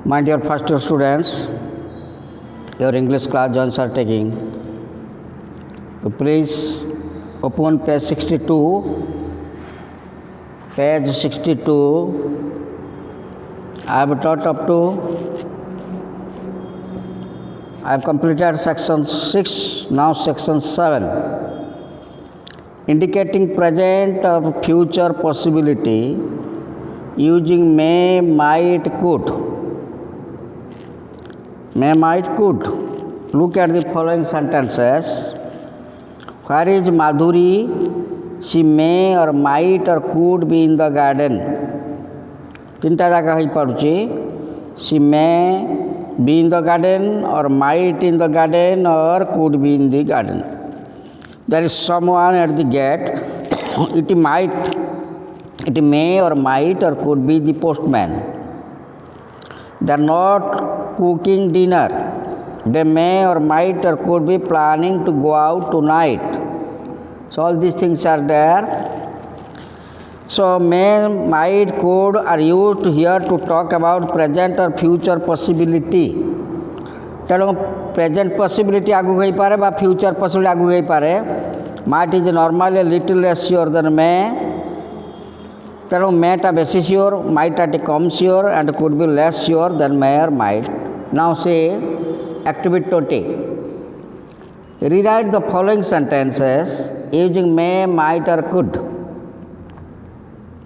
My dear first year students, your English class Johns are taking. So please open page 62. Page 62. I have taught up to. I have completed section 6. Now section 7. Indicating present or future possibility using may, might, could. May, might, could. Look at the following sentences. Where is Madhuri? She may or might or could be in the garden. Tinta jaga hai paruchi. She may be in the garden or might in the garden or could be in the garden. There is someone at the gate. It may or might or could be the postman. They are not cooking dinner. They may or might or could be planning to go out tonight. So all these things are there. So may, might, could are used here to talk about present or future possibility. तेणु present possibility आगु गई पारे बा future possibility आगु गई पारे. Might is normally little less sure than may. तेणु मेटा बेसी श्योर, माइटा टी कम sure and could be less sure than may or might. Now से activity 20. Rewrite the following sentences using may, might or could.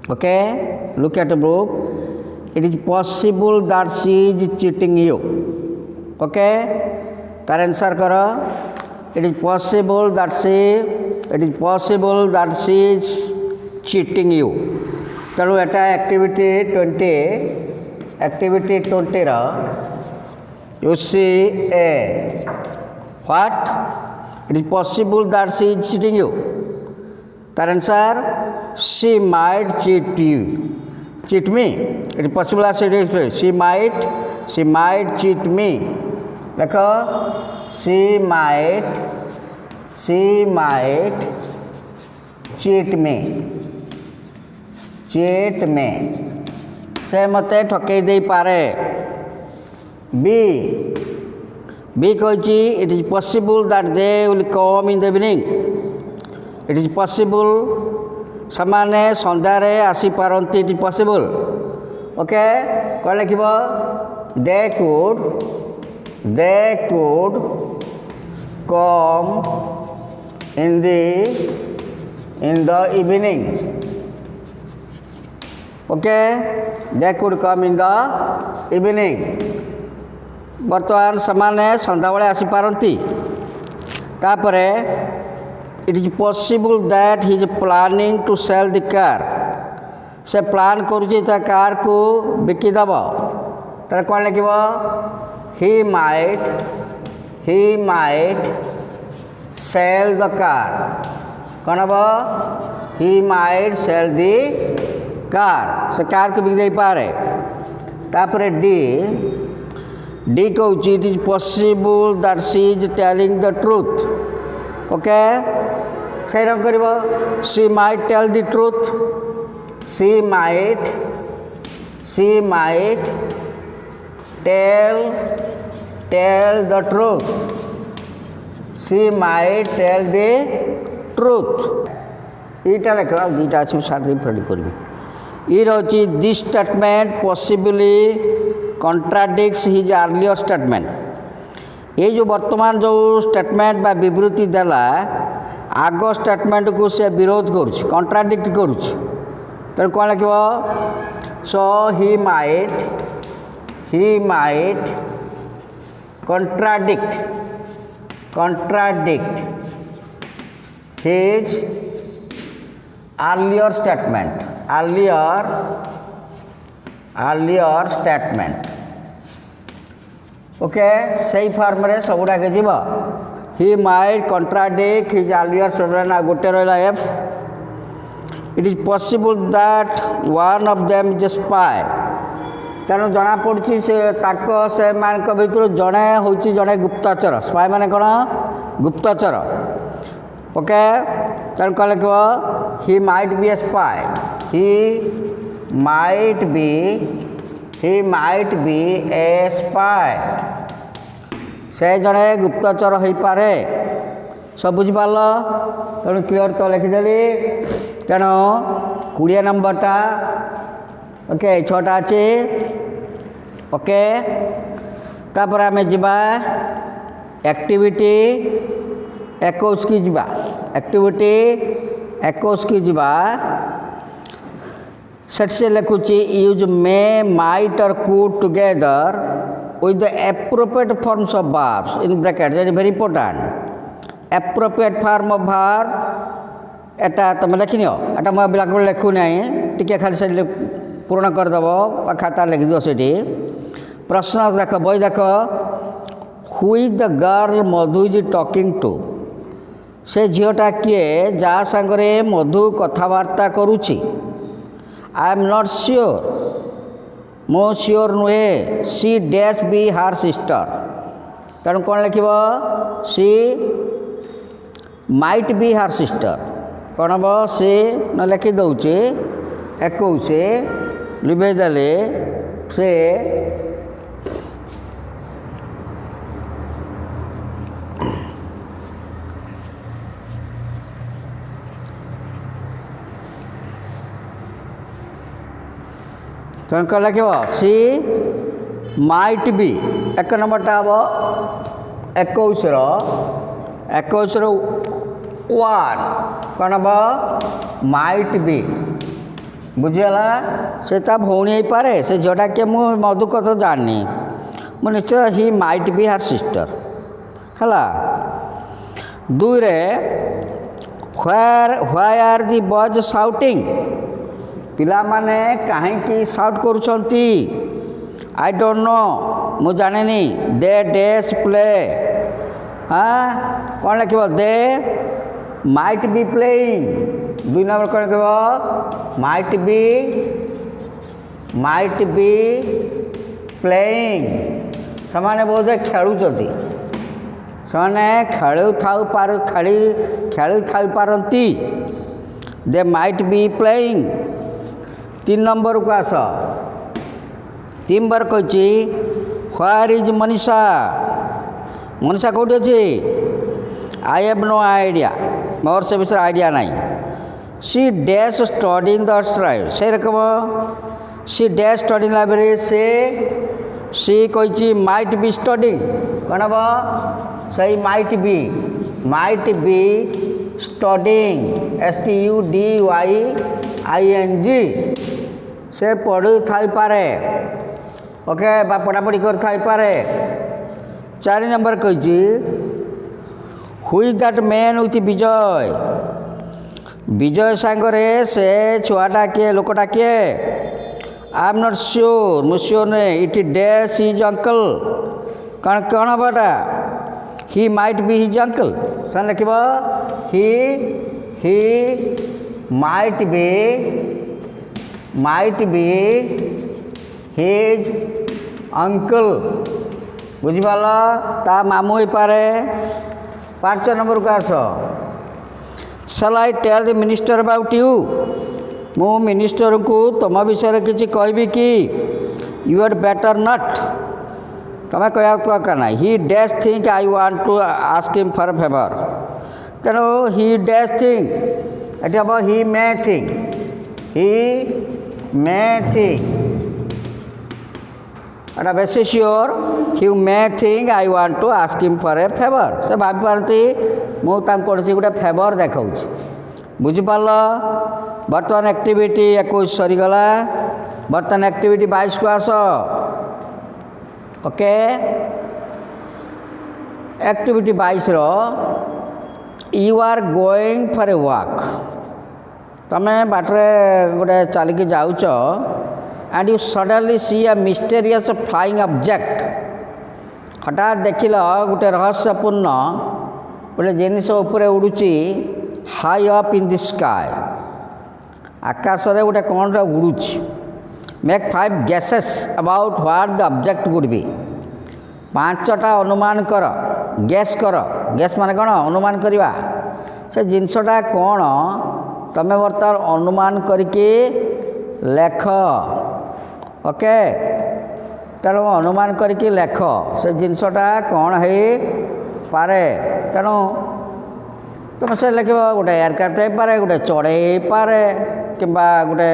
Okay, look at the book. It is possible that she is cheating you. Okay, तार answer करो. It is possible that she is cheating you. तेणु एटा activity 20 रा you see a what? It is possible that she is cheating you. तार answer she might cheat you. Cheat me. It is possible that she might cheat me. देखो she might cheat me. से मते ठकई दे पारे. B कहिछि it is possible that they will come in the evening. It is possible समाने संध्यारे आसी पारंती. It is possible. Okay, कौन लिखिबो? They could come in the evening. Okay, they could come in the evening. बर्तमान समाने संध्या बेले आसी पारंती. तापरे it is possible that he is planning to sell the car. से plan करुछि ता कार को बिकी दबो. तार कोन लिखिबो? he might sell the car. कोन हबो? he might sell the car. से कार को बिकी दे पारे. तापरे D कहूछि it is possible that she is telling the truth. Okay, सही रंग करिबो. she might tell the truth. she might tell the truth. she might tell the truth. इटा लेख दुईटा अच्छे सारे रेडी करी. ये रोची this statement possibly contradicts his earlier statement. ये जो वर्तमान जो स्टेटमेंट बा विवृत्ति देला आग स्टेटमेंट को से विरोध करुछि, कॉन्ट्राडिक्ट करुछि. तेणु कौन लिखिबो? सो he might contradict his earlier statement. Okay सही फॉर्म रे सबुडा के जीव. he might contradict his earlier statement. आ गोटे रहला F. it is possible that one of them is a spy. तेणु जना पड़ी से मान भितर जड़े हूँ जड़े गुप्तचर. स्पाई माने कौन? गुप्तचर. ओके, तेणु कह लिख he might be a spy. he might be he might be a spy से जड़े गुप्तचर हो पारे सब बुझिपार तेणु क्लियर तो लिखिदेली तेणु 20 नंबरटा ओके 6टा अच्छे ओके तापर आम जा एक्टिविटी 21 की जा एक्टिविटी 21 की जा सेट से लिखुची यूज मे माइट और could together with the appropriate forms of verbs in bracket that is very important appropriate form of verb एटा तुम लिखिनियो एटा मैं ब्लैकबोर्ड लिखु नहीं टिके खाली से पूर्ण करदेव खाता लिखिद से प्रश्न देख बही देख who is the girl Madhu is talking to से झीटा किए जा सांगरे मधु कथबार्ता करुची आई एम नॉट श्योर मो श्योर नुहे she dash be her sister तेणु कौन लिख she might be her sister कौन हम सी न लिखि दौचे 21 लिभेदेले से कौन लिख सी माइट बी 1 नंबरटा हम 21 वन कौन हम माइट बी बुझीगला से भौणी हो पारे से झीटा किए मु मधु कथा जानी मु निश्चय ही माइट बी हार सिस्टर है 2 why are the boys shouting पिला माने कहीं साउट करुँच आई डोंट नो मु जाने दे डैश प्ले हाँ कौन लिख दे माइट बी प्लेइंग 2 नंबर कौन लिख माइट बी प्लेइंग से बोधे खेलुंट से खेलु था पारती they might be playing 3 number को आस 3 नंबर कही व्हेयर इज मनीषा मनीषा कौटी अच्छी आई हैव नो आइडिया मोर से विषय आइडिया नहीं she dash studying the stride से रकम सी डैश स्टडिंग लाइब्रेरी से सी कही माइट बी स्टडिंग कौन हम सही माइट बी स्टडिंग STUDYING से पढ़ु थाई पारे ओके बा पढ़ापढ़ी कर थाई पारे 4 नंबर कही who is that man with Vijay Vijay सांगरे से छुआटा किए लोकटा किए आई एम नॉट श्योर मु श्योर नहीं इट डैश हिज अंकल कौन हम एटा he might be his uncle से लिख ही might be his uncle बुझिपाल ता मामू हो पारे 5 नंबर को आस shall I tell the minister about you मु मिनिस्टर को तुम विषय किसी कहबी कि you had better not तुम्हें कह कहना ही dash think I want to ask him for favour तेणु ही डैश थिंक ये हम ही मे थिंक एटा बेसी श्योर ही may think I want to ask him for a favour से भाभी पारती मुझे गोटे फेवर देखा बुझिपाल बर्तमान एक्टिविटी 21 सरीगला बर्तमान एक्टिविटी 22 को आस okay activity 22 you are going for a walk तमें बाटरे गोटे चलिकी जाऊच and you suddenly see a mysterious flying object हठात देखिल गोटे रहस्यपूर्ण गोटे जिनिस उपरे उड़ुची high up in the sky आकाश रे गोटे कौन उड़ुची make 5 guesses about what the object would be 5टा अनुमान कर गेस माने कौन अनुमान करवा से जिनसटा कौन तमें बर्तमान अनुमान करके लेख ओके तेणु अनुमान करके लेख से जिनसटा कौन है पारे तेणु तुम से लिख गोटे एयरक्राफ्ट हो पारे गोटे चढ़ई हो पारे कि गोटे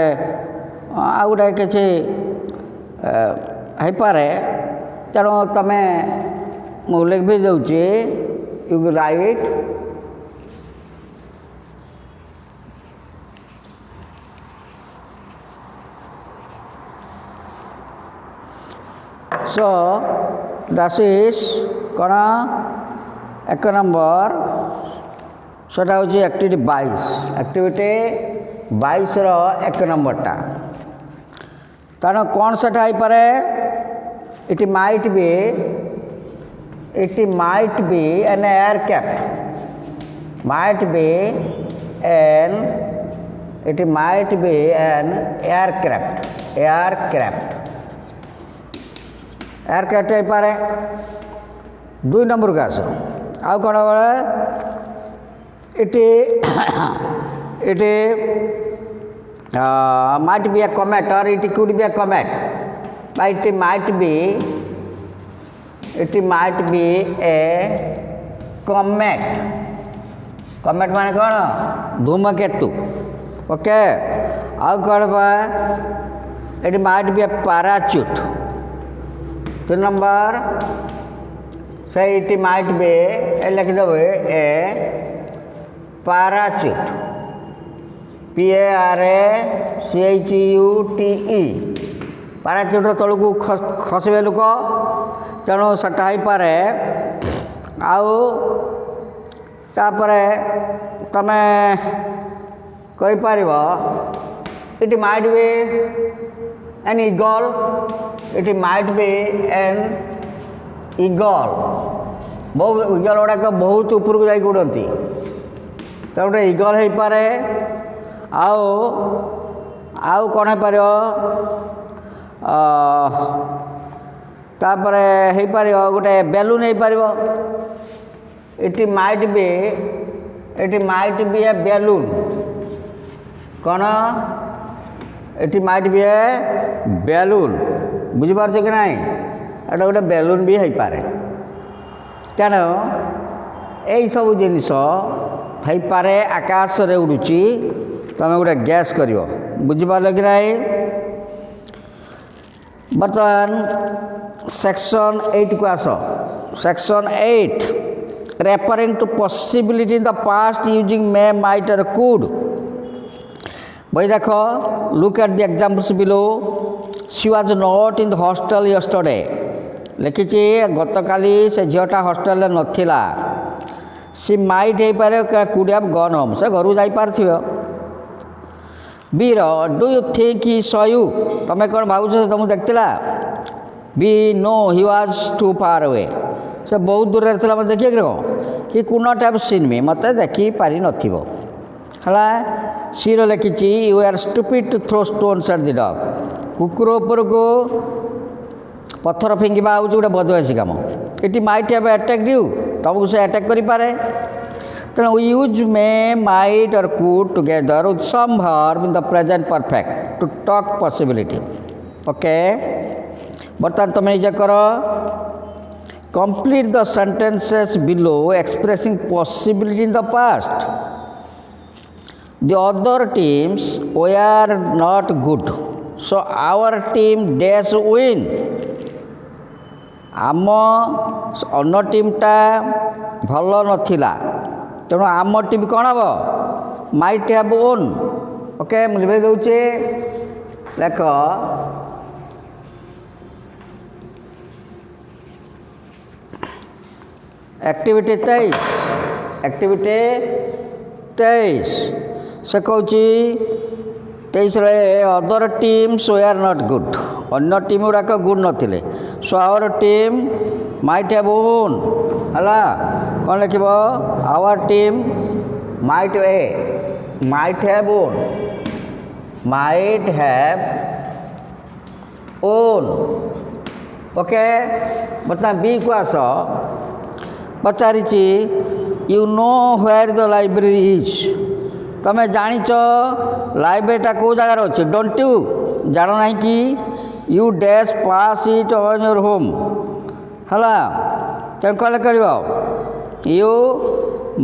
आ गोटे किसी हो पारे तेणु तुम मु लिख भी दूची you write so that is कौन एक नंबर सेटा हूँ एक्टिविटी 22 एक्टिविटी 22 रो एक नंबरटा तेणु कौन सेटा हो पारे it might be an aircraft might be an it might be an aircraft हो पारे 2 नंबर का आस आउ कौन बोले it might be a comet or it could be a comet but it might be a comet माने कौन धूमकेतु ओके आउ कौन बा it might be a parachute 3 number से इट might be लिख दो ए parachute PARACHUTE पाराच्यूट तलू खसबे लोक तेणु सेटा हो पारे आउे तुम कहीपर it might be an eagle it might be an eagle बहुत ईगल गुड़ाक बहुत उपरକୁ जाई उड़ती तो गोटे ईगल हो पारे आउ कौन हो पार तापर हो पार गोटे बेलून हो पार it might be a balloon कौन it might be a balloon बुझीपार कि ना एटा गोटे बेलून भी हो पारे तेणु यही सब जिनस हो पारे आकाश रे उड़ुची तुम गोटे गैस कर बुझीपार कि ना बर्तमान सेक्शन 8 को आस section 8 referring to possibility in the past using may might और कुड भाई देख look at the examples below she was not in the hostel yesterday लिखी गतकाली से झीटा हॉस्टल नथिला सी माइट हो पारे कुड हैव गॉन होम से घर जा पार्थिव बीर do you think he saw you तुम कौन भावुच तुमको देखला बी no he was too far away से बहुत दूर था मत देखिए कि could not have seen me मत देखी पारि नथिबो हला सीर लिखी you are stupid to throw stones at the dog कुकुर उपर को पत्थर फिंगा हूँ गोटे बदमाशी कम it might have attacked you तुमको से अटैक करि पारे तेणु यूज मे माइट और could together with some verb in the present perfect to talk possibility okay बर्तमान तुम निजे कर complete the sentences below expressing possibility in the past the other teams were not good so our team dash win आम अन्न टीमटा भल नथिला तेणु आम team कौन हम माइट हैव ओन ओके मुझे लिखे दूचे लेख एक्टिविटी 23 से कौन 23 other teams they are not good अन्य टीम गुड़ाक गुड नथिले so our team might have won है कौन लिख our team might have won okay बर्तमान बी को आस पचारि you know where the library is तुम जाच लाइब्रेरीटा कौ जगार अच्छे डोंट यू जान ना कि you dash pass it on your home ହେଲା ତେଣୁ କ'ଣ କରିବ you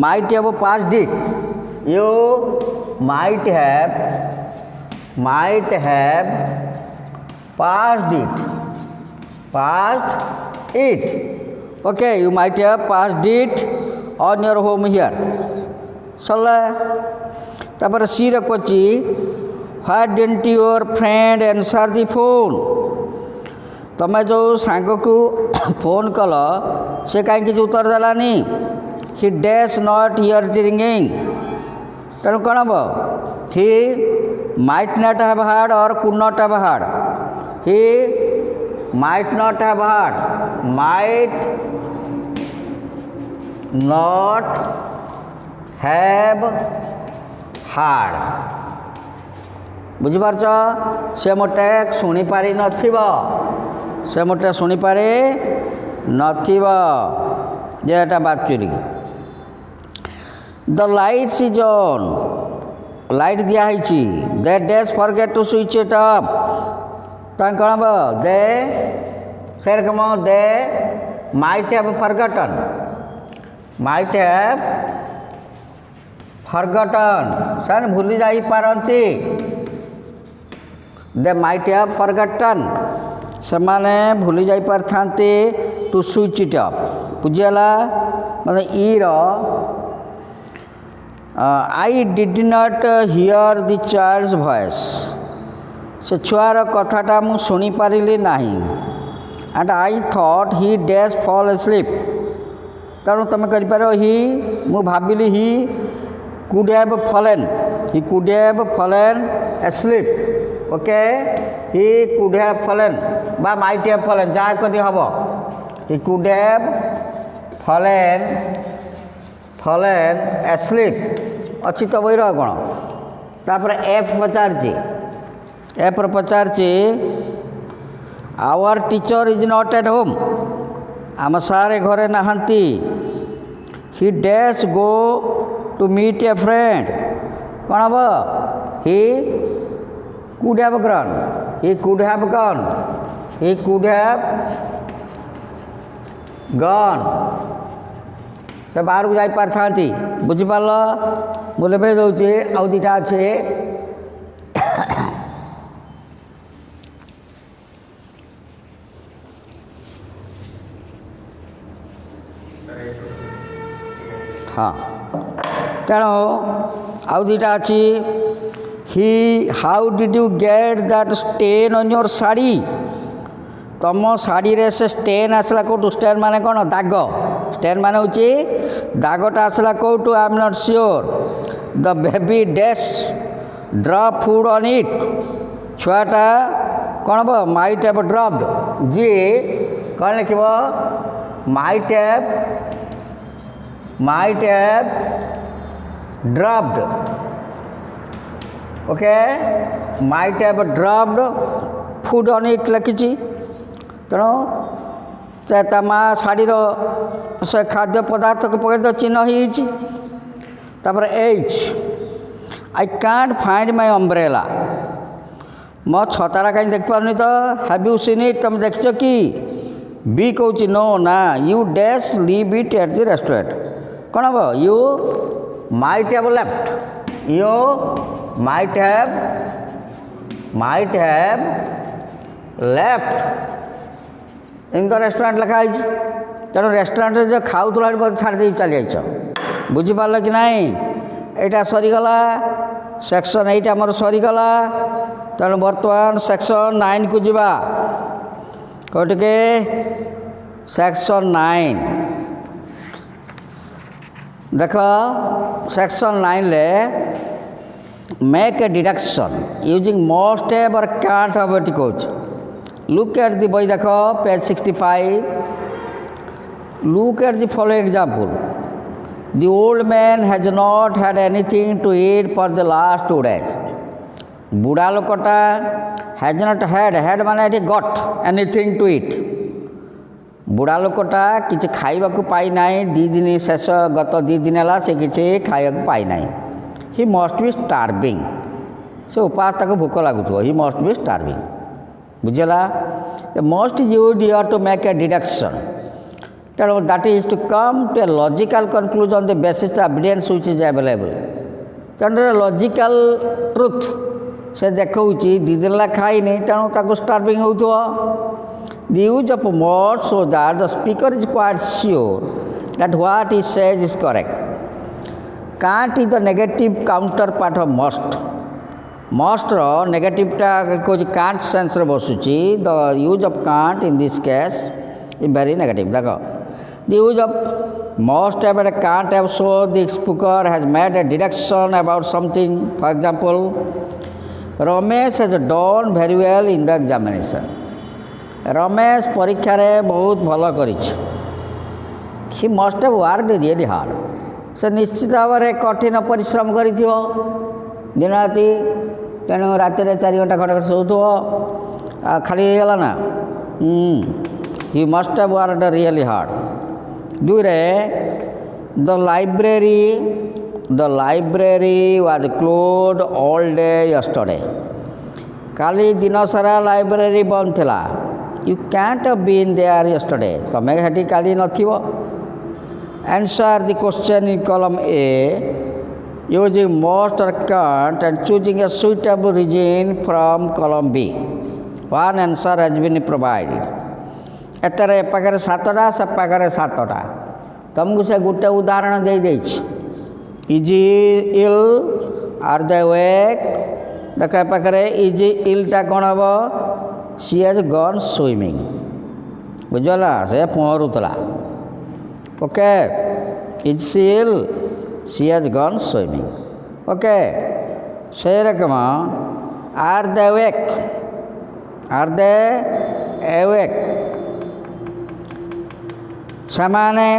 might have passed it you might have passed it okay you might have passed it on your home here ସରିଲା ତାପରେ ସି ରେ କହୁଛି why didn't your friend answer the phone ତମେ ଯେଉଁ ସାଙ୍ଗକୁ ଫୋନ୍ କଲ ସେ କାହିଁକି କିଛି ଉତ୍ତର ଦେଲାନି he dash not hear the ringing ତେଣୁ କ'ଣ ହେବ he might not have heard or could not have heard he might not have heard might not have heard ବୁଝିପାରୁଛ ସେ ମୋଟେ ଶୁଣିପାରି ନଥିବ ଯେ ଏଟା ବାଚୁରୀ the lights is on light ଦିଆହେଇଛି they days forget to switch it off ତାଙ୍କ କ'ଣ ହେବ ଦେ ସେରକମ ଦେ ମାଇଟ୍ ହ୍ୟାଭ୍ ଫରଗଟନ୍ ସେମାନେ ଭୁଲି ଯାଇପାରନ୍ତି ଦେ ମାଇଟ୍ ହ୍ୟାଭ୍ ଫରଗଟନ୍ ସେମାନେ ଭୁଲି ଯାଇପାରିଥାନ୍ତି ଟୁ ସୁଇଚ୍ ଇଟ୍ ଅଫ୍ ବୁଝିଗଲା ମାନେ year I did not hear the child's voice ସେ ଛୁଆର କଥାଟା ମୁଁ ଶୁଣିପାରିଲି ନାହିଁ and I thought he dash fall asleep ତେଣୁ ତୁମେ କରିପାରିବ ମୁଁ ଭାବିଲି he could have fallen asleep okay he could have fallen ବା might have fallen ଯାହା କରି ହେବ he could have fallen asleep ଅଛି ତ ବହିର କ'ଣ ତାପରେ ଏଫ୍ ପଚାରିଛି our teacher is not at home ଆମ ସାର୍ ଘରେ ନାହାନ୍ତି he dash go to meet a friend କ'ଣ ହେବ he could have gone ସେ ବାହାରକୁ ଯାଇପାରିଥାନ୍ତି ବୁଝିପାରିଲ ମୁଁ ଲେଖି ଦେଉଛି ଆଉ ଦୁଇଟା ଅଛି ହଁ ତେଣୁ ଆଉ ଦୁଇଟା ଅଛି how did you get that stain on your ଶାଢ଼ୀ ତୁମ ଶାଢ଼ୀରେ ସେ ଷ୍ଟେନ୍ ଆସିଲା କେଉଁଠୁ ଷ୍ଟେନ୍ ମାନେ କ'ଣ ଦାଗ ଷ୍ଟେନ୍ ମାନେ ହେଉଛି ଦାଗଟା ଆସିଲା କେଉଁଠୁ I am not sure the baby dash drop food on it ଛୁଆଟା କ'ଣ ହେବ ମାଇଟ୍ ହ୍ୟାଭ୍ ଡ୍ରପ୍ଡ ଯିଏ କ'ଣ ଲେଖିବ might have dropped okay might have dropped food on it ଲେଖିଛି ତେଣୁ ତା ମା ଶାଢ଼ୀର ସେ ଖାଦ୍ୟ ପଦାର୍ଥକୁ ପକାଇ ତ ଚିହ୍ନ ହେଇଯାଇଛି ତାପରେ H I can't find my umbrella ମୋ ଛତାଟା କାହିଁ ଦେଖିପାରୁନି ତ ହ୍ୟାଭ୍ ୟୁ ସିନ୍ ଇଟ୍ ତୁମେ ଦେଖିଛ କି ବି କହୁଛି ନୋ ନା you dash leave it at the restaurant କ'ଣ ହେବ you might have left in the restaurant ଲେଖା ହେଇଛି ତେଣୁ ରେଷ୍ଟୁରାଣ୍ଟରେ ଯେଉଁ ଖାଉଥିଲା ବୋଧେ ଛାଡ଼ି ଦେଇକି ଚାଲି ଯାଇଛ ବୁଝିପାରିଲ କି ନାହିଁ ଏଇଟା ସରିଗଲା ସେକ୍ସନ୍ 8 ଆମର ସରିଗଲା ତେଣୁ ବର୍ତ୍ତମାନ ସେକ୍ସନ୍ 9କୁ ଯିବା କେଉଁଠିକି ସେକ୍ସନ୍ 9 ଦେଖ section 9ରେ make a deduction using must have or can't have ଏଠି କହୁଛି look at the ବହି ଦେଖ page 65 look at the following example the old man has not had anything to eat for the last 2 days ବୁଢ଼ା ଲୋକଟା has not had ମାନେ ଏଠି got anything to eat ବୁଢ଼ା ଲୋକଟା କିଛି ଖାଇବାକୁ ପାଇନାହିଁ ଗତ 2 ଦିନ ହେଲା ସେ କିଛି ଖାଇବାକୁ ପାଇନାହିଁ he must be starving ସେ ଉପାସ ତାକୁ ଭୋକ ଲାଗୁଥିବ he must be starving बुझला must use your to make a deduction तेणु that is to come to a logical conclusion the basis evidence which is available तेणु लॉजिकल ट्रुथ से देखा दी दिन खाई तेणु स्टार्विंग हो The use of must so that the speaker is quite sure that what he says is correct. Can't is the negative counterpart of must. Must ro negative ta कोई can't sense रे बसुची. The use of can't in this case is very negative. देखो the use of must have and can't have so the speaker has made a deduction about something. For example, Ramesh has done very well in the examination. Ramesh परीक्षा रे बहुत भल कर हि must have worked really hard से निश्चित भाव में कठिन परिश्रम कर दिन राति तेणु राति 4 घंटा खंडे शोथु खाली होगा ना he must have worked really hard दुईरे the library was closed all day yesterday काली दिन सारा लाइब्रेरी बंद थिला You can't have been there yesterday. तमें हेटी काली नथिबो. Answer the question in column A using must or can't and choosing a suitable reason from column B. One answer has been provided. एतरे पाखरे 7टा से पाखरे 7टा तुमको से गोटे उदाहरण दे देछि. Is ill are they awake देखा पाखरे is ill ता कोन हबो she has gone swimming बुझला से पहरुतला okay is she ill she has gone swimming okay से रकम are they awake समाने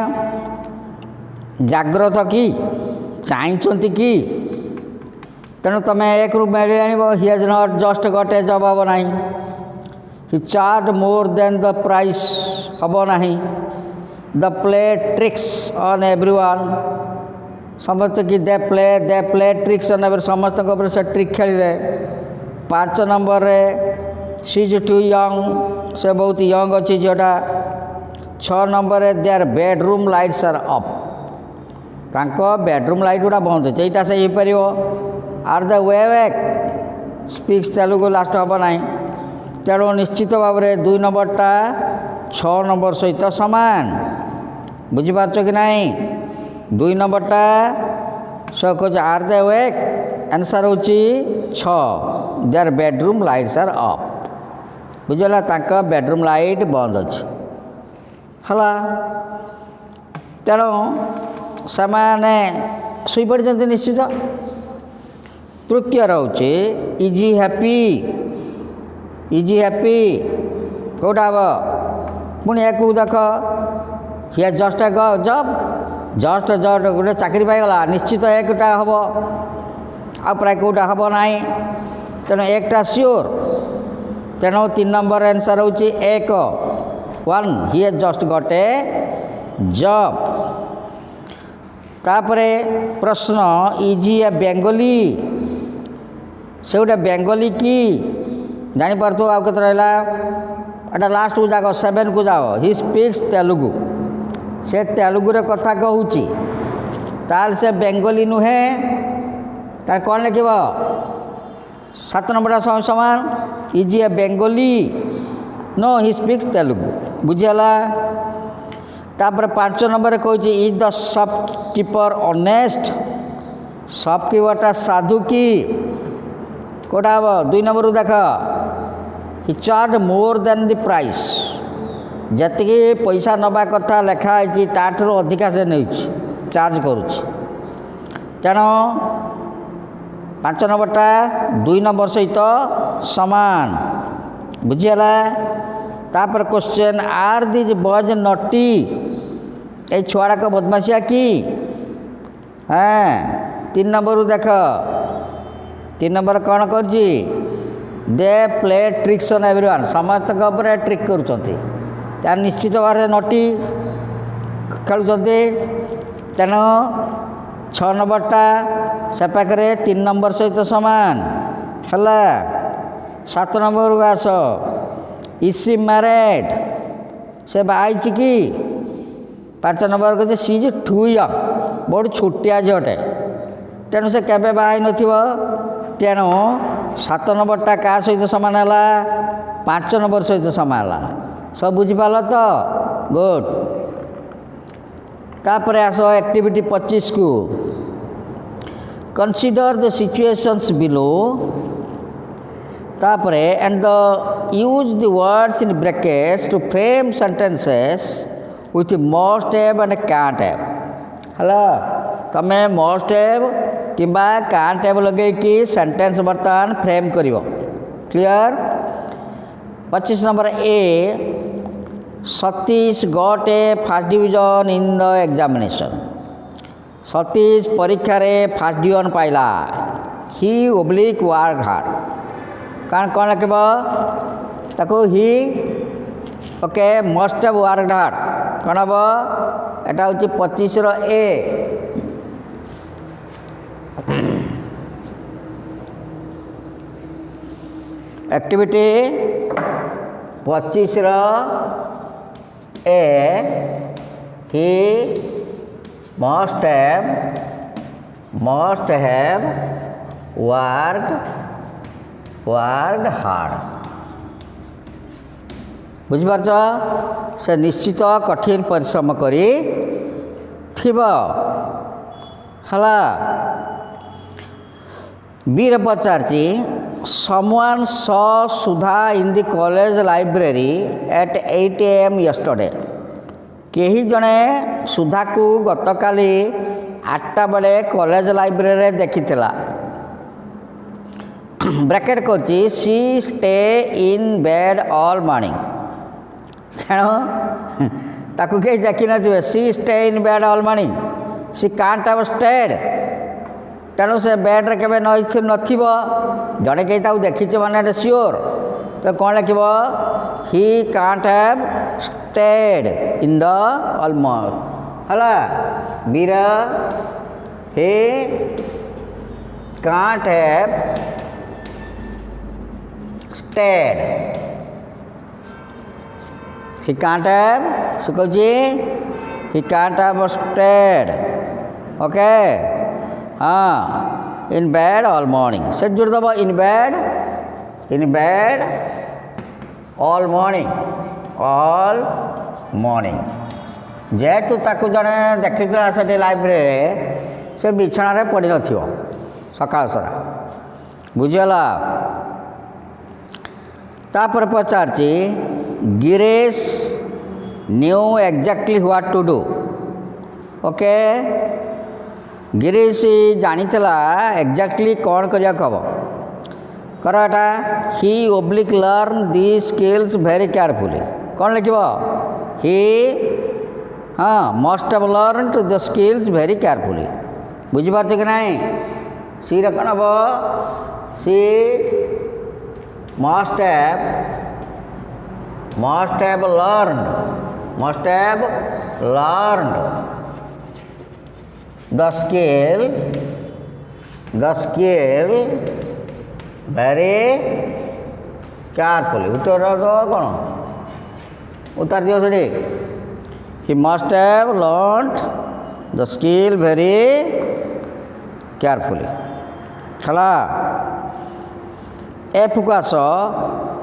जाग्रत कि चाहती कि तेणु तुम एक रू मेल आण he has not just gut A job हम ना He charged more than the price हम ना the play tricks on everyone समस्त कि they play tricks on every समस्त से ट्रिक खेलिले 5 नंबर रे शी इज टू यंग से बहुत यंग अच्छी झीटा 6 नंबर रे their bedroom lights are off तांको बेडरूम लाइट गुड़ा बंद अच्छे यहाँ से पार आर द वेक स्पीक्स तेलुगु लास्ट हम ना तेणु निश्चित भाव में 2 नंबरटा 6 नंबर सहित सामान बुझीपार कि नहीं 2 नंबरटा सो कह आर द वेक आंसर हूँ 6 their bedroom lights are off बुझला तांका बेडरूम लाइट बंद अच्छे हला तेणु से शुईपड़ी निश्चित. तृतीय रोचे इजी हैप्पी कौटा हम पुणी एक देख हिया जस्ट ए जॉब जस्ट गोटे चाकरी पाईगला निश्चित एकटा हम आ प्राय कौटा हम ना तेणु एकटा सियोर तेणु 3 नंबर आंसर हूँ 1 1 he has just gut A job. तापरे प्रश्न इज ए बेंगली से गोटे बेंगली कि जापार आ कत रहा एटा लास्ट को जाओ 7 को जाओ ही स्पीक्स तेलुगु से तेलुगु रे कथा कहूँ ताल से बेंगली नुहे ता कौन लिख 7 नंबर समान is a Bengali no he speaks Telugu बुझीगला. तापर 5 नंबर कहूँ इज द शॉपकीपर ऑनेस्ट शॉपकीपरटा साधु कि कौटा हम 2 नंबर देख he charge more than the price जी पैसा नवा कथा लिखाई ताठू अधिका से नहीं चार्ज करुच्ची तेणु 5 नंबरटा 2 नंबर सहित सामान बुझीगला. तापर क्वेश्चन आर दिज बॉयज नटी ये छुआड़ाक बदमाशिया कि हाँ 3 नंबर देख 3 नंबर कौन कर दे प्ले ट्रिक्स ऑन एवरीवन समस्त ट्रिक कर निश्चित भाव नटी खेलुं तेणु 6 नंबरटा से पाखे 3 नंबर सहित सामान है. 7 नंबर आस इज सी मैरिड, से बाई कि 5 नंबर कहते सी इज टू यंग, बहुत छोटिया झीटे, तेणु से केबे बाई न तेणु 7 नंबरटा क्या सहित सामान है 5 नंबर सहित सामान है। सब बुझिपाल तो गुड। तापर आस एक्टिविटी 25 को कंसीडर द सिचुएशंस बिलो, तापरे and the use the words in brackets to frame sentences with must have and can't have. हला तमे मस्ट हैव किंबा कांट हैव लगे कि सेंटेंस बर्तमान फ्रेम करिवो। Clear. 25 number A, Satish got a first division in the examination. Satish परीक्षा रे first division पाइला। ही ओब्लिक वर्क हार्ड, कारण कौन लगे ताको he okay must have worked hard कौन हम एटा हूँ 25 रो ए। एक्टिविटी 25 रो A, he must have worked hard। बुझिपारछ, से निश्चित कठिन परिश्रम करी थिबो। हला बीर पचारची someone saw Sudha in the college library at 8 AM yesterday। केही जणे सुधा को गतकाली 8टा बेले कॉलेज लाइब्रेरी देखिथिला। ब्रैकेट करची she stay in bed all morning, तेणु ताकू कहीं देखी नथिबे she stay in bed all morning, she can't have stayed, तेणु से बेड रे केबे नथिबो। जणे कहीं ताकू देखिछ माने श्योर, तो कौन लिखब he can't have stayed in the almost. हला बीर he can't have stayed, he can't have सुखजी he can't have stayed। Okay हाँ, in bed all morning, set जोड़ दबो in bed all morning। जेहेतु ताकू जड़े देखी से लाइब्रेरी से बिछाण पड़ न सकाल सारा, बुझीगला। तापर पचारची Girish knew exactly what to do. Okay Girish जानीला एग्जैक्टली कौन करिया हम करटा। He oblique learn the skills very carefully, कौन लिख ही हाँ must have learn to the skills very carefully. बुझीपार कि नहीं, सी रे कौन हम सी must have learned the skill very carefully। उत्तर कौन उत्तर दियो से he must have learned the skill very carefully। हला एफ को आस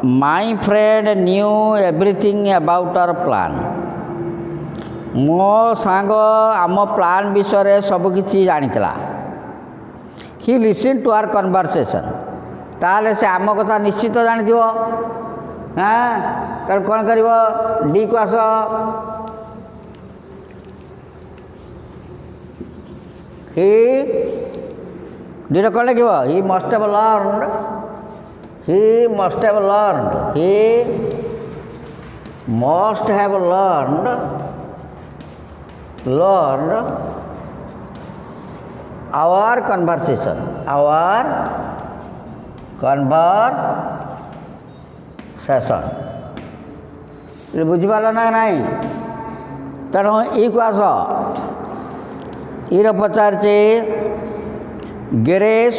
my friend knew everything about our plan. मो सांग आम प्लान विषय सबकि जानीला। He listen to our conversation, ताले से आम कथा निश्चित जानी हाँ कौन कर डी को आस ही डी कौन लिख he must have learned our conversation बुझीपाल ना नहीं। तेणु ई को आस ईर पचारचे गिरीश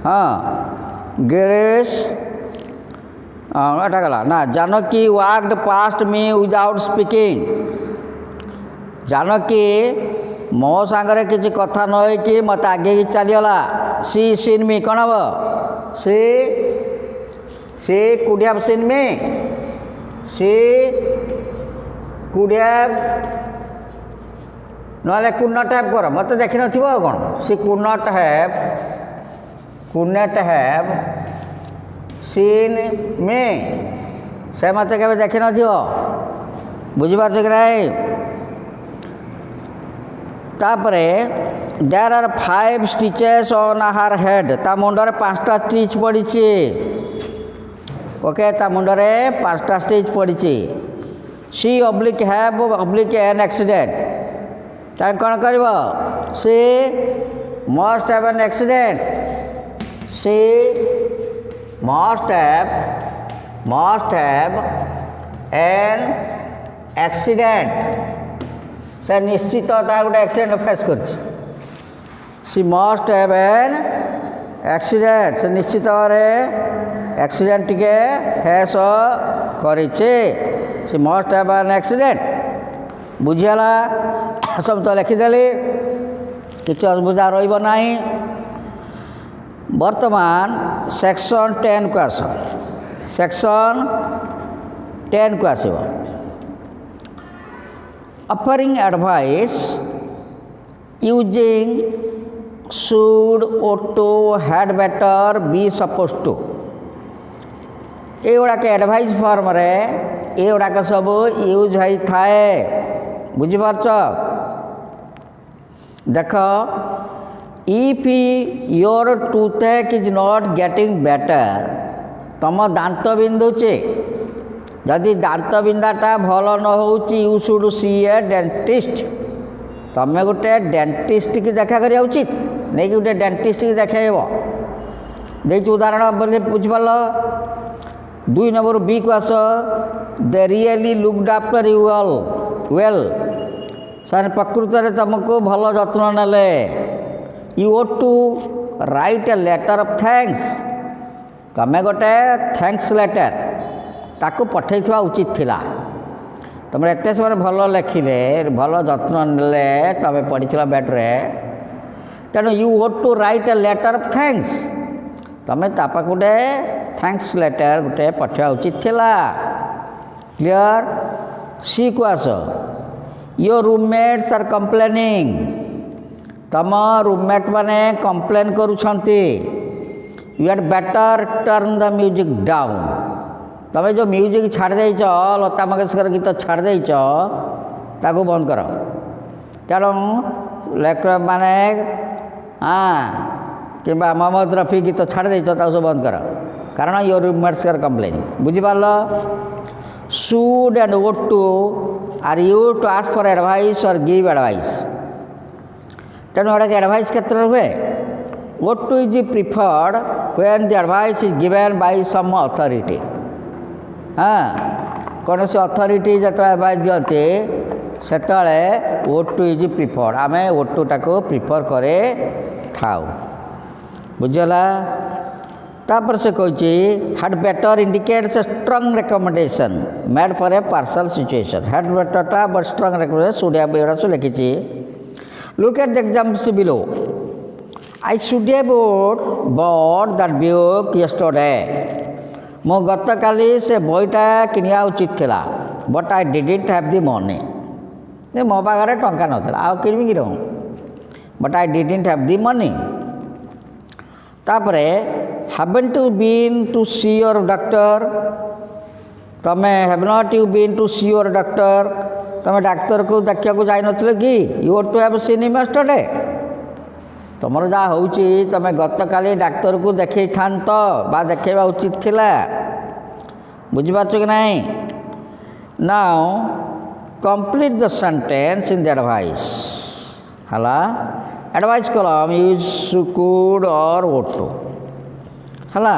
हाँ गिरीश ଏଟା ଗଲା ନା ଜାନକୀ ୱାକ୍ଡ ପାଷ୍ଟ ମି ୱିଦାଉଟ୍ ସ୍ପିକିଂ। ଜାନକୀ ମୋ ସାଙ୍ଗରେ କିଛି କଥା ନ ହେଇକି ମୋତେ ଆଗେଇକି ଚାଲିଗଲା। ସି ସିନ୍ ମି କ'ଣ ହେବ? ସି କୁଡ୍ ହ୍ୟାଭ୍ ସିନ୍ ମି। ସି କୁଡ୍ ହ୍ୟାଭ୍ ନହେଲେ କୁଡ୍ ନଟ୍ ହ୍ୟାଭ୍ କର, ମୋତେ ଦେଖିନଥିବ ଆଉ କ'ଣ। C could not have scene ମି। ସେ ମୋତେ କେବେ ଦେଖିନଥିବ। ବୁଝିପାରୁଛ କି ନାହିଁ? ତାପରେ there R 5 stitches on her head। ତା ମୁଣ୍ଡରେ 5ଟା ଷ୍ଟିଚ୍ ପଡ଼ିଛି। ଓକେ, ତା ମୁଣ୍ଡରେ 5ଟା ଷ୍ଟିଚ୍ ପଡ଼ିଛି। She oblique have oblique an accident. ତାକୁ କ'ଣ କରିବ? She must have an accident. She must have an accident। ସେ ନିଶ୍ଚିତ ତାର ଗୋଟେ ଆକ୍ସିଡେଣ୍ଟ ଫେସ୍ କରିଛି। She must have an accident. ସେ ନିଶ୍ଚିତ ଭାବରେ ଆକ୍ସିଡେଣ୍ଟ ଟିକେ ଫେସ୍ କରିଛି। She must have an accident. ବୁଝିଗଲା? ସବୁ ତ ଲେଖିଦେଲି, କିଛି ଅସୁବିଧା ରହିବ ନାହିଁ। ବର୍ତ୍ତମାନ ସେକ୍ସନ୍ 10କୁ ଆସ। ସେକ୍ସନ୍ 10କୁ ଆସିବ। Offering advice using should ought to had better be supposed to। ଏଗୁଡ଼ାକ ଆଡ଼ଭାଇସ୍ ଫର୍ମରେ ଏଗୁଡ଼ାକ ସବୁ ୟୁଜ୍ ହୋଇଥାଏ। ବୁଝିପାରୁଛ? ଦେଖ, if your toothache is not getting better, ତମ ଦାନ୍ତ ବିନ୍ଧୁଛି, ଯଦି ଦାନ୍ତ ବିନ୍ଧାଟା ଭଲ ନ ହେଉଛି, you should see a dentist. ତମେ ଗୋଟେ ଡେଣ୍ଟିଷ୍ଟକି ଦେଖା କରିବା ଉଚିତ। ନେଇକି ଗୋଟେ ଡେଣ୍ଟିଷ୍ଟକି ଦେଖାଇବ। ଦେଇଛି ଉଦାହରଣ ବୋଲି ବୁଝିପାରିଲ। 2 ନମ୍ବର ବିକୁ ଆସ। They really looked after you well. ସେମାନେ ପ୍ରକୃତରେ ତୁମକୁ ଭଲ ଯତ୍ନ ନେଲେ। You ought to write a letter of thanks। ତମେ ଗୋଟେ ଥ୍ୟାଙ୍କ୍ସ ଲେଟର ତାକୁ ପଠାଇଥିବା ଉଚିତ ଥିଲା। ତୁମର ଏତେ ସମୟରେ ଭଲ ଲେଖିଲେ, ଭଲ ଯତ୍ନ ନେଲେ, ତୁମେ ପଢ଼ିଥିଲ ବେଡ଼୍ରେ, ତେଣୁ you ought to write a letter of thanks। ତୁମେ ତା ପାଖକୁ ଗୋଟେ ଥ୍ୟାଙ୍କ୍ସ ଲେଟର ଗୋଟେ ପଠାଇବା ଉଚିତ ଥିଲା। କ୍ଲିଅର? ସିକୁ ଆସ। Your roommates are complaining. ତମ ରୁମ୍ମେଟ୍ ମାନେ କମ୍ପ୍ଲେନ୍ କରୁଛନ୍ତି। You had better turn the music down. ତମେ ଯେଉଁ ମ୍ୟୁଜିକ୍ ଛାଡ଼ି ଦେଇଛ, ଲତା ମଙ୍ଗେଶକର ଗୀତ ଛାଡ଼ି ଦେଇଛ, ତାକୁ ବନ୍ଦ କର। ତେଣୁ ଲେଖକ ମାନେ କିମ୍ବା ମହମ୍ମଦ ରଫି ଗୀତ ଛାଡ଼ି ଦେଇଛ, ତାକୁ ସବୁ ବନ୍ଦ କର। କାରଣ ୟୋର୍ ରୁମ୍ମେଟ୍ସ ଆର୍ କମ୍ପ୍ଲେନିଂ। ବୁଝିପାରିଲ? Should and ought to are used to ask for advice or give advice. ତେଣୁ ଏଗୁଡ଼ାକ ଆଡ଼ଭାଇସ୍ କ୍ଷେତ୍ରରେ ହୁଏ। ought to is preferred when the advice is given by some authority। କୌଣସି ଅଥରିଟି ଯେତେବେଳେ advice ଦିଅନ୍ତି, ସେତେବେଳେ ought to is preferred। ଆମେ ought to ଟାକୁ ପ୍ରିଫର୍ କରିଥାଉ। ବୁଝିଗଲା? ତାପରେ ସେ କହିଛି had better indicates a strong recommendation made for a partial situation। had betterଟା but strong recommendation should have, ଏଗୁଡ଼ା ସବୁ ଲେଖିଛି। Look at the examples below। I should have bought that book yesterday। ମୁଁ ଗତକାଲି ସେ ବହିଟା କିଣିବା ଉଚିତ ଥିଲା। but I didn't have the money। ମୋ ପାଖରେ ଟଙ୍କା ନଥିଲା, ଆଉ କିଣିବି କି ରହୁଁ। but I didn't have the money। ତାପରେ haven't you been to see your doctor। ତମେ have not you been to see your doctor। ତମେ ଡାକ୍ତରକୁ ଦେଖିବାକୁ ଯାଇନଥିଲ କି? you ought to have seen him yesterday। ତୁମର ଯାହା ହେଉଛି, ତୁମେ ଗତକାଲି ଡାକ୍ତରକୁ ଦେଖେଇଥାନ୍ତ ବା ଦେଖେଇବା ଉଚିତ ଥିଲା। ବୁଝିପାରୁଛ କି ନାହିଁ? Now complete the sentence in the advice. ହେଲା, advice column use could or ought to। ହେଲା,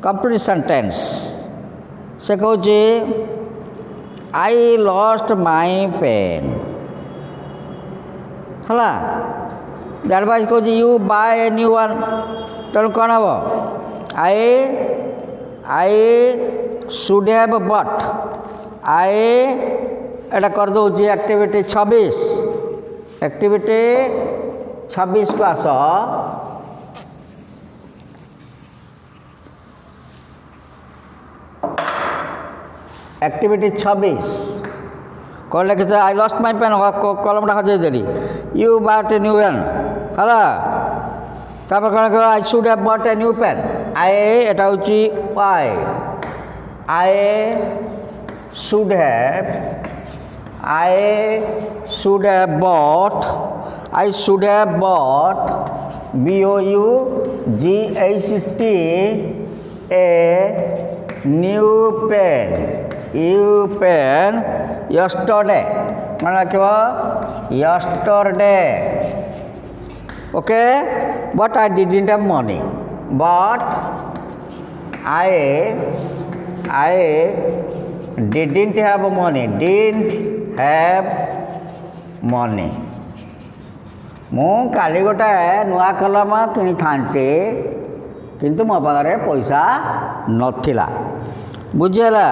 କମ୍ପ୍ଲିଟ୍ ସେଣ୍ଟେନ୍ସ। ସେ କହୁଛି I lost my pen। ହେଲା, ଆଡ଼ଭାଇସ୍ କହୁଛି you buy a new one. ତେଣୁ କ'ଣ ହେବ? I should have bought I एटा कर दूँ एक्टिविटी 26 एक्टिविटी 26 को आस एक्टिविटी 26 कौन लिखे आई लस्ट माई पेन कलमटा हजेदेली you buy a new pen है तापर कौन कह I should have bought a new pen I एटा हूँ वाई I should have bought I should have bought BOUGHT a new pen yesterday mana kyo yesterday okay but I didn't have money but I didn't have money ମୁଁ କାଲି ଗୋଟା ନୂଆ କଲମ କିଣିଥାନ୍ତି କିନ୍ତୁ ମୋ ପାଖରେ ପଇସା ନଥିଲା ବୁଝିହେଲା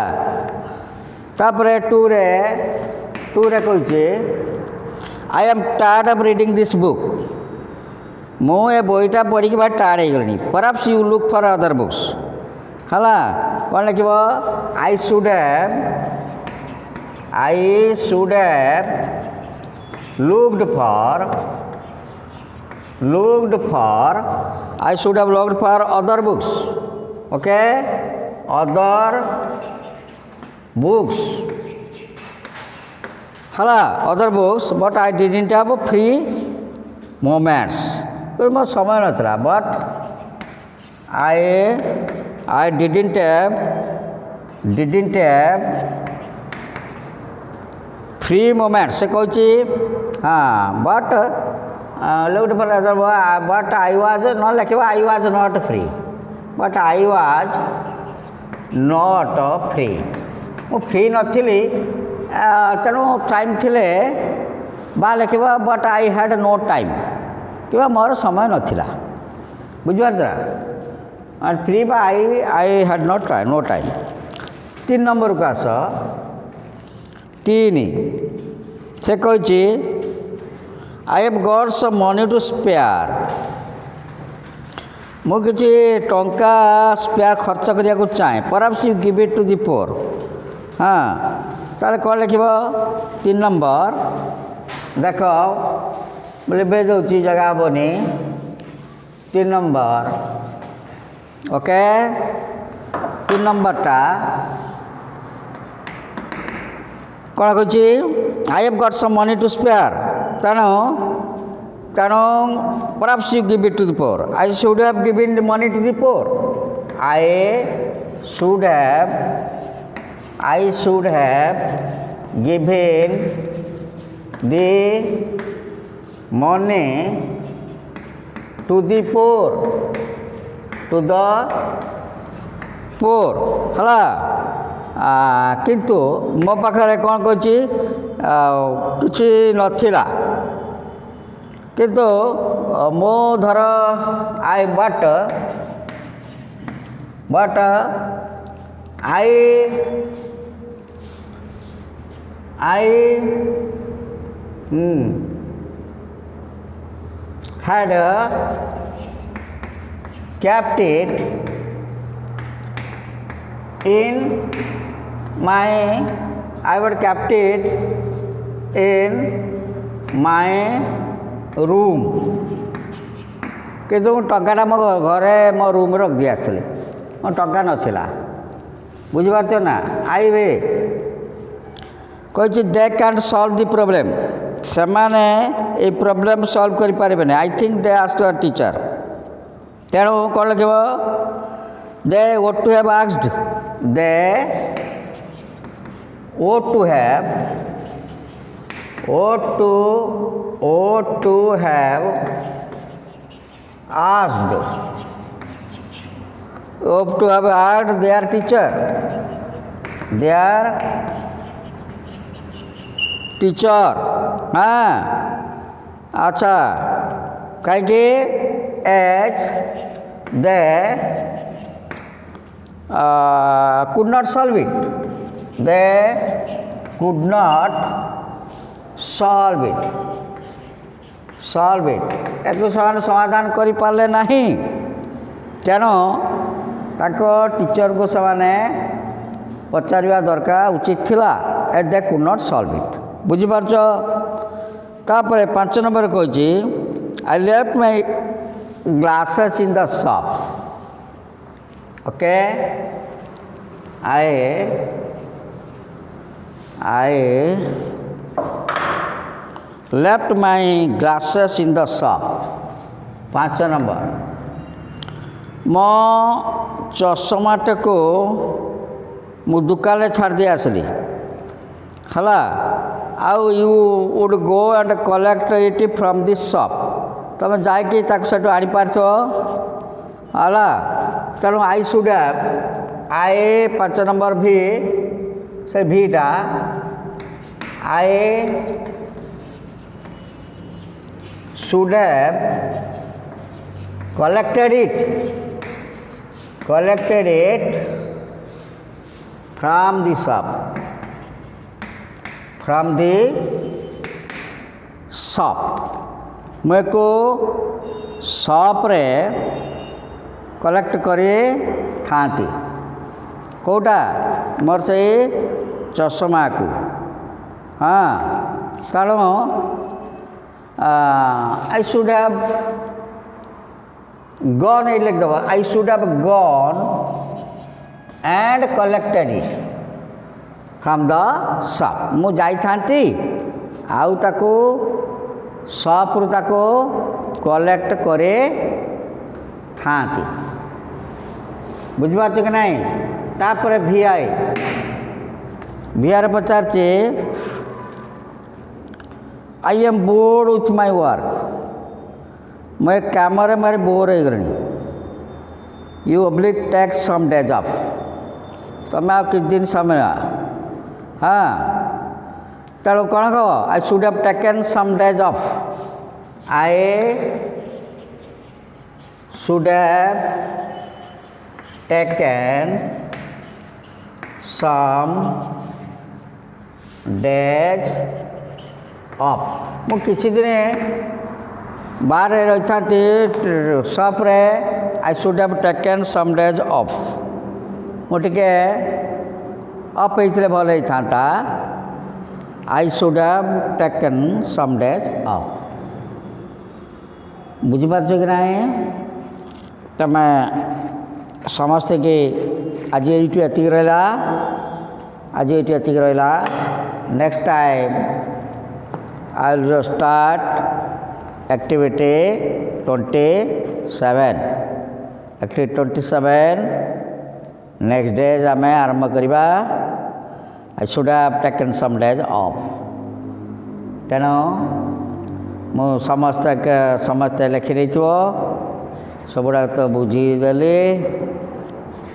तापरे टू रे कहूँ I am tired of reading this book मु ए बईटा पढ़ी भाई टायर्ड हो गली perhaps you look for other books है कौन लिख आई should have looked for I should have looked for other books okay other books hala other books but I didn't have a free moments तो मो समय नथला but I didn't have free moments से कहूँ हाँ but looked for other but I was not like I was not free but I was not free मु free नथिली तेणु time थिले बा लिख but I had no time कि मोर समय नथिला बुझिपारा एंड फ्री बा I had no time 3 number को आस 3 से कही I have got some money to spare मु किसी टंका स्पेयर खर्च करने को चाहे perhaps you give it to the poor हाँ ताले कौन लिख 3 नंबर देख बोले भेज दूसरी जगह हेनी 3 नंबर ओके 3 नंबरटा कौन कहूँ I have got some money to spare तेणु perhaps you give it to the poor I should have given the money to the poor I should have given the money to the poor हला किंतु मो पाखरे कौन कही किसी नथिला किंतु मो धर आई but I had kept it in my room किंतु टंकाटा मो घरे मो रूम रख दी आसली मो टंका नथिला बुझिपारछ ना आई वे कही they can't solve the problem से माने ये प्रॉब्लम सॉल्व कर पारे I think they asked a teacher तेणु कौन लिख दे ought to have asked they ought to have asked their teacher हाँ अच्छा कहीं as they could not solve it. They could not solve it. ଏକୁ ସେମାନେ ସମାଧାନ କରିପାରିଲେ ନାହିଁ। ତେଣୁ ତାଙ୍କ ଟିଚରକୁ ସେମାନେ ପଚାରିବା ଦରକାର ଉଚିତ ଥିଲା। ଦେ କୁଡ୍ ନଟ୍ ସଲ୍ଭ ଇଟ୍। ବୁଝିପାରୁଛ? ତାପରେ 5 ନମ୍ବର କହିଛି I left my glasses in the shop. Okay, I left my glasses in the shop। 5 number मो चश्माटाको मु दुकान छाड़ी दे आसली हला। आउ you would go and collect it from this shop. तुम जाकि सेठू आनी पार्थ हला। तेणु आई शुड हैव आई 5 नंबर भी से भीटा आई should have collected it from the shop, मैं को शॉप रे कलेक्ट करे थांती कोटा मोर से चश्मा को। हाँ तेणु I should have gone, I should have gone and collected it from the shop। मु जाई थांती आउ ताको शॉप रु ताको कलेक्ट करे थांती। बुझिपारछ कि नहीं? तापर भी आर पचारचे I am bored with my work. मैं काम मारे बोर हो गली। You oblique take some days off. तुम आ कि दिन समय हाँ तेणु कौन कह I should have taken some days off. I should have taken some days off. मु किसी दिन बाहर रही था शॉप रे I should have taken some days off. मुझे अफ होते भल होता I should have taken some days off. बुझिपारछ कि नहीं? तुम समस्ते कि आज ये रहा next time I will start activity 27। activity 27 next day आमे आरंभ करिबा। I should have taken some days off। तेणु मु समस्ते लिखि देथिबो सबुड़ा तो बुझीदेली।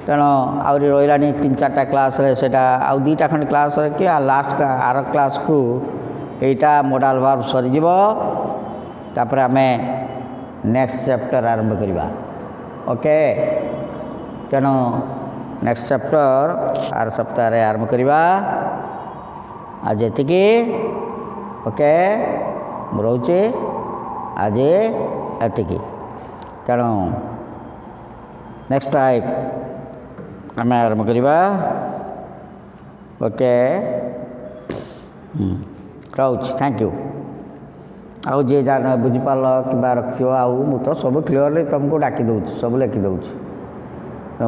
तेणु आहरी रही 3-4टा क्लास रे सेटा आउ 2टा खंड क्लास रे कि लास्ट आर क्लास को एटा मोडाल वर्ब सरीजिब। तापर आमे नेक्स्ट चैप्टर आरंभ करिबा। ओके तेणु नेक्स्ट चैप्टर आर सप्ताह रे आरंभ करिबा। आज एतिकी ओके रोचे आज एतिकी। तेणु नेक्स्ट टाइम आमे आरंभ करिबा। ओके रोच थैंक यू। आउ जे जान बुझीपार कि रखियो आउ मु तो सब क्लीयरली तुमको डाकी दूँ सब लिखि दूँ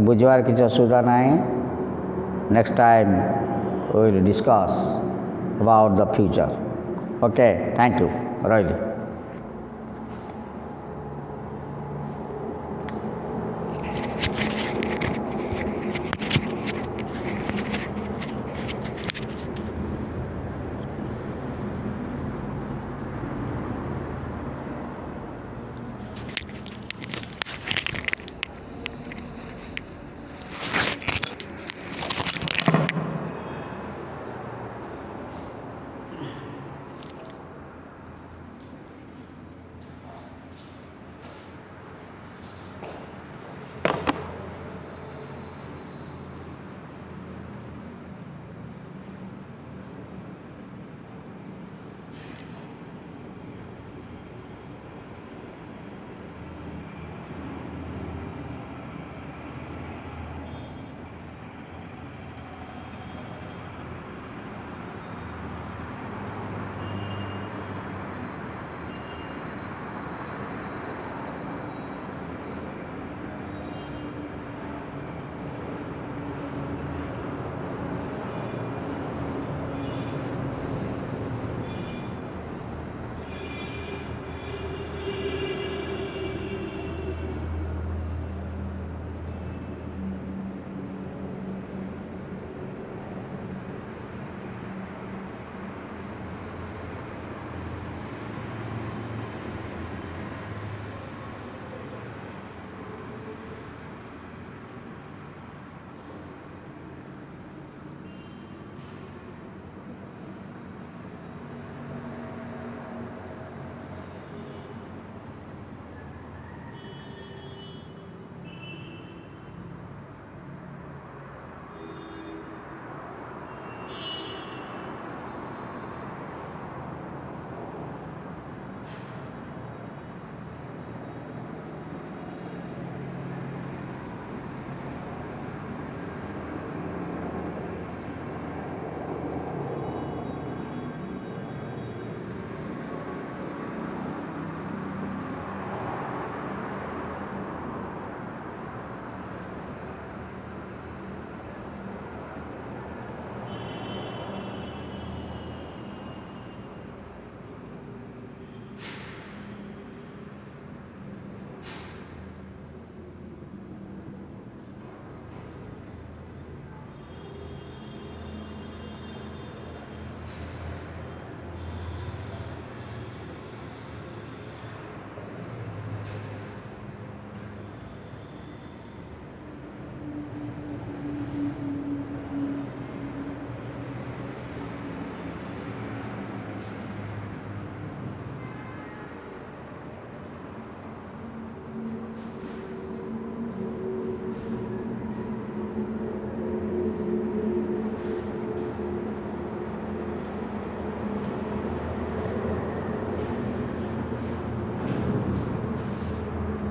बुझवार किसी असुविधा ना। Next time we will discuss about the future. Okay thank you रही।